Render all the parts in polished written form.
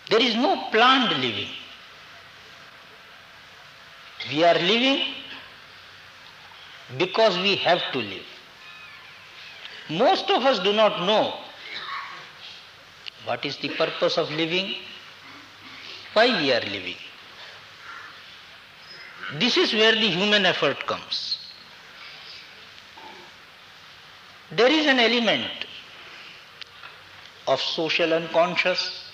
There is no planned living. We are living because we have to live. Most of us do not know what is the purpose of living, why we are living. This is where the human effort comes. There is an element of social unconscious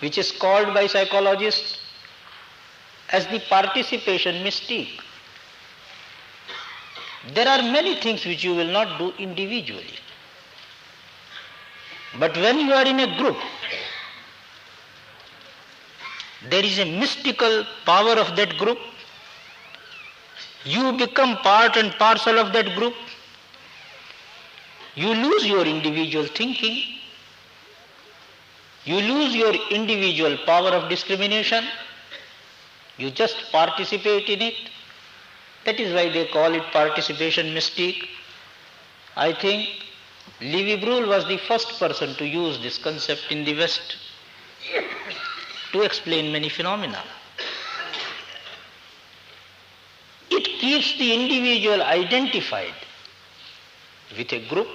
which is called by psychologists as the participation mystique. There are many things which you will not do individually. But when you are in a group, there is a mystical power of that group. You become part and parcel of that group. You lose your individual thinking. You lose your individual power of discrimination. You just participate in it. That is why they call it participation mystique. I think Levi-Brule was the first person to use this concept in the West to explain many phenomena. It keeps the individual identified with a group,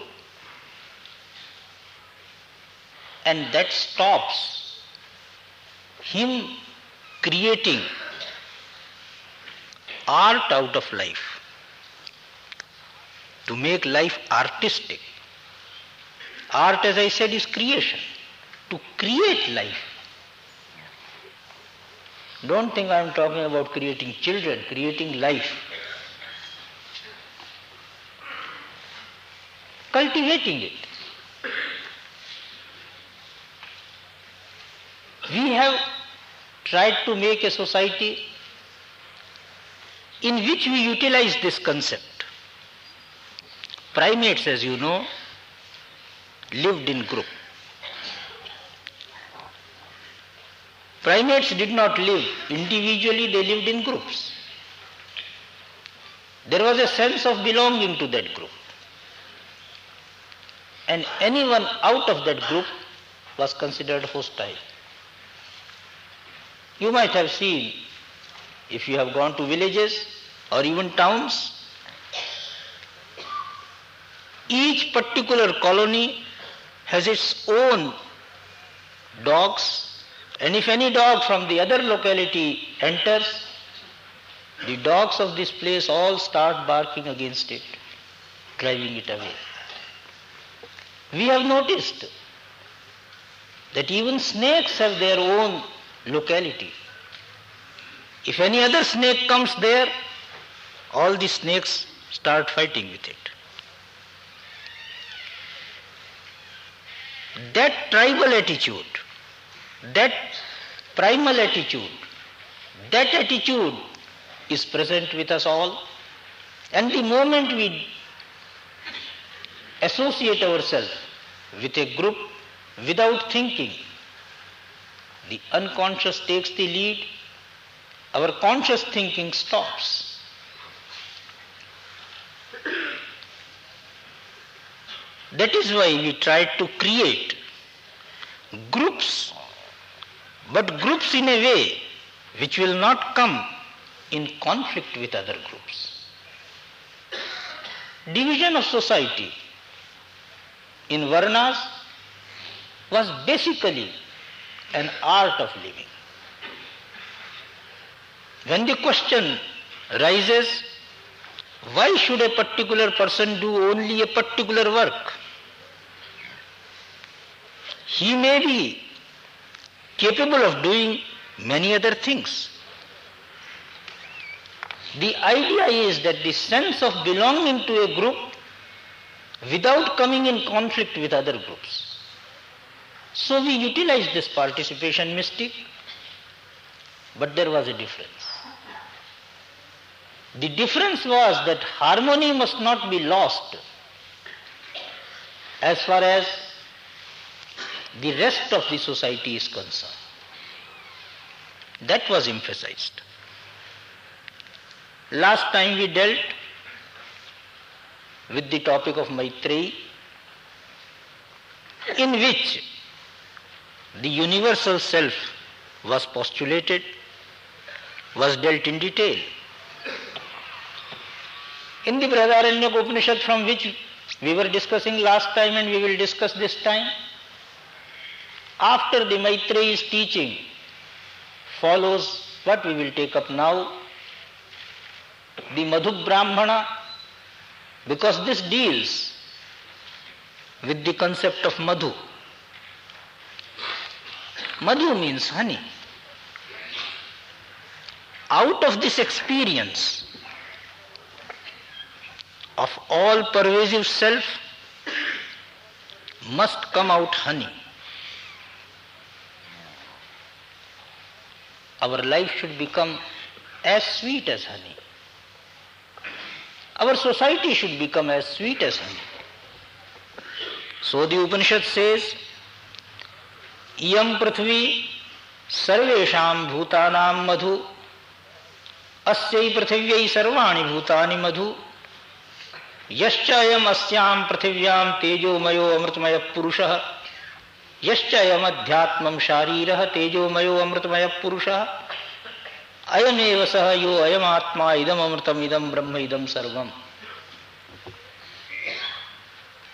and that stops him creating art out of life, to make life artistic. Art, as I said, is creation, to create life. Don't think I am talking about creating children, creating life. Cultivating it. We have tried to make a society in which we utilize this concept. Primates, as you know, lived in group. Primates did not live individually, they lived in groups. There was a sense of belonging to that group. And anyone out of that group was considered hostile. You might have seen, if you have gone to villages or even towns, each particular colony has its own dogs, and if any dog from the other locality enters, the dogs of this place all start barking against it, driving it away. We have noticed that even snakes have their own locality. If any other snake comes there, all the snakes start fighting with it. That tribal attitude, that primal attitude, that attitude is present with us all. And the moment we associate ourselves with a group without thinking, the unconscious takes the lead, our conscious thinking stops. That is why we try to create groups, but groups in a way which will not come in conflict with other groups. Division of society in Varnas was basically an art of living. When the question rises, why should a particular person do only a particular work? He may be capable of doing many other things. The idea is that the sense of belonging to a group without coming in conflict with other groups. So we utilize this participation mystique, but there was a difference. The difference was that harmony must not be lost as far as the rest of the society is concerned. That was emphasized. Last time we dealt with the topic of Maitreyi, in which the universal self was postulated, was dealt in detail. In the Brihadaranyaka Upanishad, from which we were discussing last time and we will discuss this time, after the Maitreyi's teaching follows what we will take up now, the Madhu Brahmana, because this deals with the concept of Madhu. Madhu means honey. Out of this experience of all pervasive self must come out honey. Our life should become as sweet as honey. Our society should become as sweet as honey. So the Upanishad says, Iyam prithvi sarvesham bhutanam madhu asyai prithivyai sarvani bhutani madhu yaschayam asyam prithivyam tejomayo amritmaya purushah yaschayam adhyatmam sharirah tejomayo amritmaya purushah ayameva saha yo ayam atma idam amritam idam brahma idam sarvam.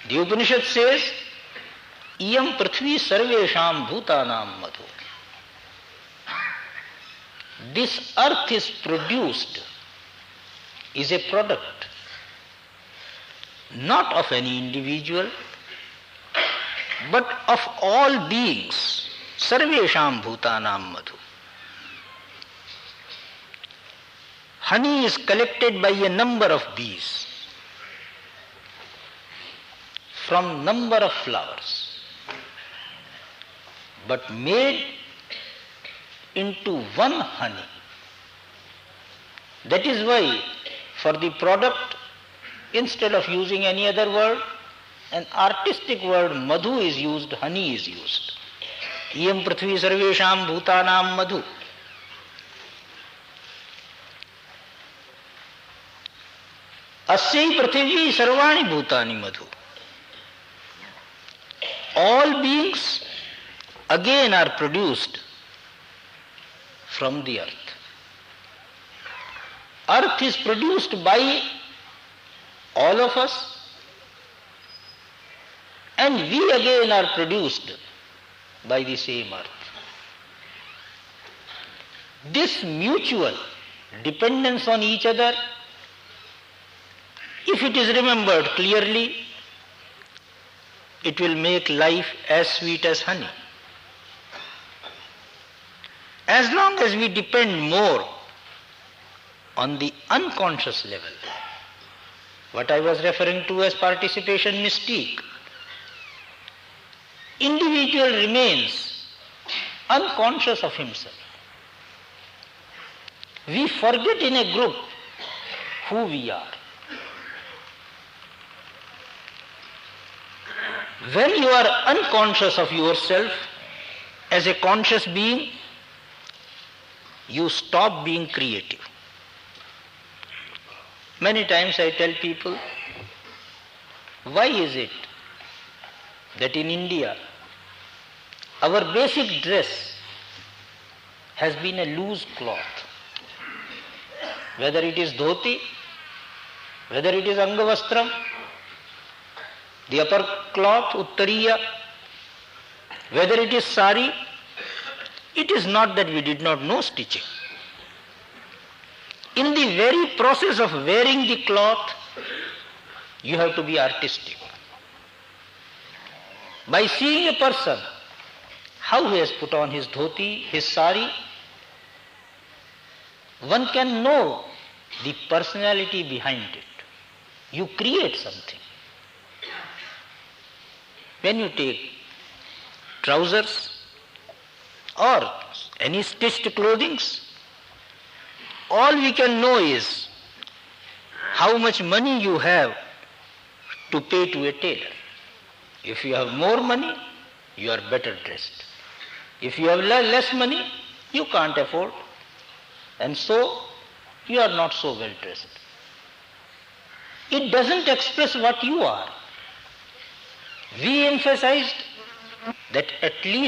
The Upanishad says, Iyam prithvi sarvesham bhutanam madhu. This earth is produced, is a product, not of any individual, but of all beings. Sarvesham bhutanam madhu. Honey is collected by a number of bees from number of flowers, but made into one honey. That is why for the product, instead of using any other word, an artistic word madhu is used, honey is used. Iyam prithvi sarvesham bhutanam madhu. Asyai prithvi sarvani bhutani madhu. All beings again are produced from the earth. Earth is produced by all of us, and we again are produced by the same earth. This mutual dependence on each other, if it is remembered clearly, it will make life as sweet as honey. As long as we depend more on the unconscious level, what I was referring to as participation mystique, individual remains unconscious of himself. We forget in a group who we are. When you are unconscious of yourself as a conscious being, you stop being creative. Many times I tell people, why is it that in India our basic dress has been a loose cloth? Whether it is dhoti, whether it is angavastram, the upper cloth, uttariya, whether it is sari, it is not that we did not know stitching. In the very process of wearing the cloth, you have to be artistic. By seeing a person, how he has put on his dhoti, his sari, one can know the personality behind it. You create something. When you take trousers or any stitched clothing, all we can know is how much money you have to pay to a tailor. If you have more money, you are better dressed. If you have less money, you can't afford, and so you are not so well dressed. It doesn't express what you are. We emphasized that at least